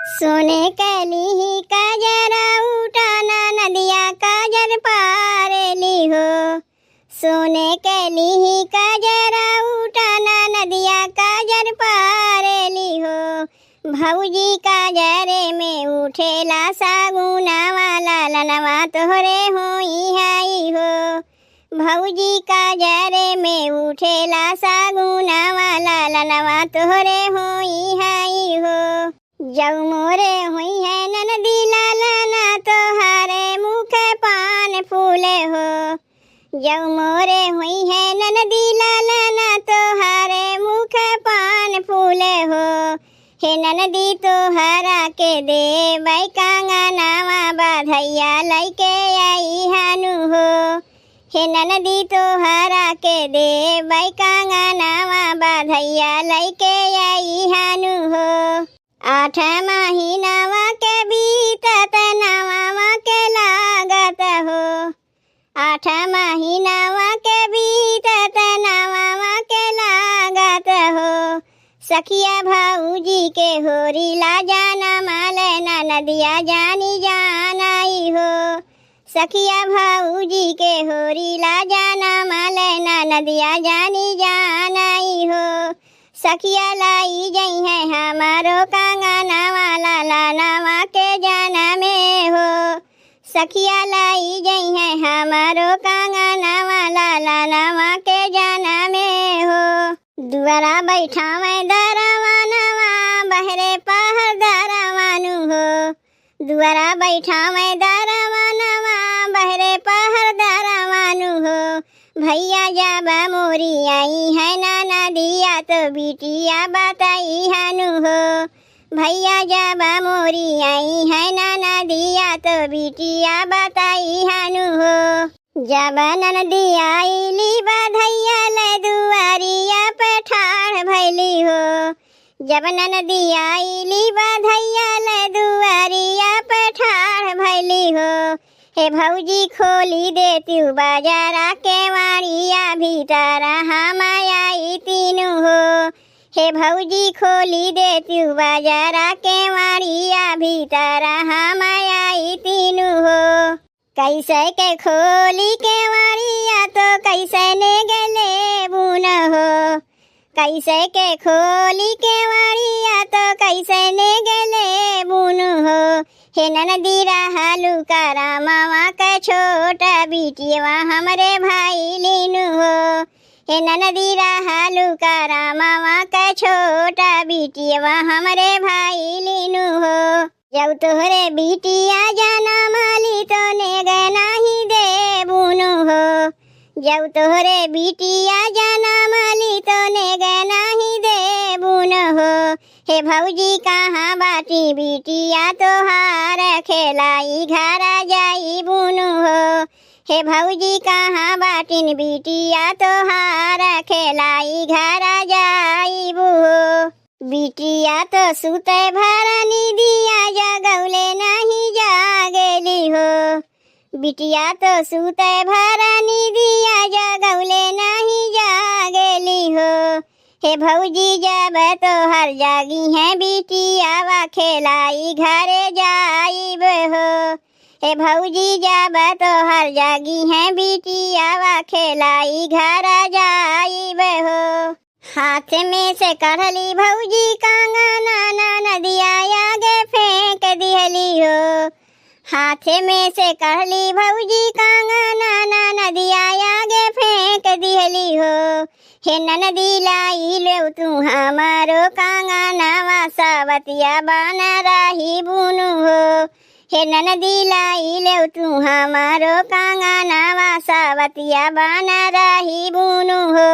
सोने कैली ही काजरा उठाना नदिया काजर पारेली हो। सोने कैली ही काजरा उठाना नदिया काजर पारेली हो। भौजी काजरे में उठेला सागुना वाला लनवा तोहरे होई हाई हो। भौजी काजरे में उठेला सागुना वाला लनवा तोहरे होई हाई हो। जब मोरे हुई है ननदी लालना तोहारे मुख पान फूले हो। जब मोरे हुई है ननदी लालना तोहारे मुख पान फूले हो। हे ननदी तोहरा के दे बाई कांगनावा बाधैया लैके आई हानु हो। हे ननदी तोहरा के दे बाई कांगनावा बाधैया लैके आई हानु हो। 8 महीनावा के बीतत नवावा के लागत हो। 8 महीनावा के बीतत नवावा के लागत हो। सखिया भाऊजी के होरी ला जाना मालना नदिया जानी जानाई हो। सखिया भाऊजी के होरी ला जाना मालना नदिया जानी जानाई हो। सखिया लाई जई है हमारो कांगनावा लाला नावा के जाना में हो। सखिया लाई जई है हमारो कांगनावा लाला नावा के जाना में हो। दुआरा बैठा मैं दरवानवा बहरे पहर दरवानु हो। दुआरा बैठा मैं दरवानवा बहरे पहर दरवानु हो। भैया जाबा मोरी आई है नाना दिया तो बिटिया बताई हानु हो। भैया जाबा मोरी आई है नाना दिया तो बिटिया बताई हानु हो। जब ननदी आईली बधैया ले दुआरिया पे ठाड़ भैली हो। जब ननदी आईली बधैया ले दुआरिया पे ठाड़ भैली हो। हे भौजी खोली देती बाजारा के वाड़िया भीतर हम आई तीनू हो। हे भौजी खोली देती बाजारा के वाड़िया भीतर हम आई तीनू हो। कैसे के खोली के वाड़िया तो कैसे ने गले बुन हो। कैसे के खोली के वाड़िया तो कैसे ने गले बुन हो। हे ननदी रहलू करा मामा का छोटा बिटिया हमरे भाई लीनू हो। हे ननदी रहलू करा मामा का छोटा बिटिया हमरे भाई लीनू हो। जब तोहरे बिटिया जाना माली तो ने गना ही दे बुनु हो। जब तोहरे बिटिया जाना माली तो ने गना ही दे बुनु हो। हे भौजी कहाँ बाटी बिटिया तोहार खेलाई घरा जाई बुनु हो। हे भौजी कहाँ बाटिन बिटिया तोहार खेलाई घरा जाई बु हो। बिटिया तो सुते भरनी दिया जगौले नहीं जागेली हो। बिटिया तो सुते भरनी दिया जगौले नहीं जागेली हो। हे भौजी जब तो हर जागी है बिटिया वा खेलाई घरे जाइब हो। हे भौजी जब तो हर जागी है बिटिया वा खेलाई घर जाइब हो। हाथ में से कढ़ली भौजी कांगना नदिया आगे फेंक दिहली हो। हाथ में से कढ़ली भौजी कांगना नदिया आगे फेंक दिहली हो। हे ननदी लाई ले तू हमारो कांगना वा सावतिया बना रही बुनु हो। हे ननदी लाई ले तू हमारो कांगना वा सावतिया बना रही बुनु हो।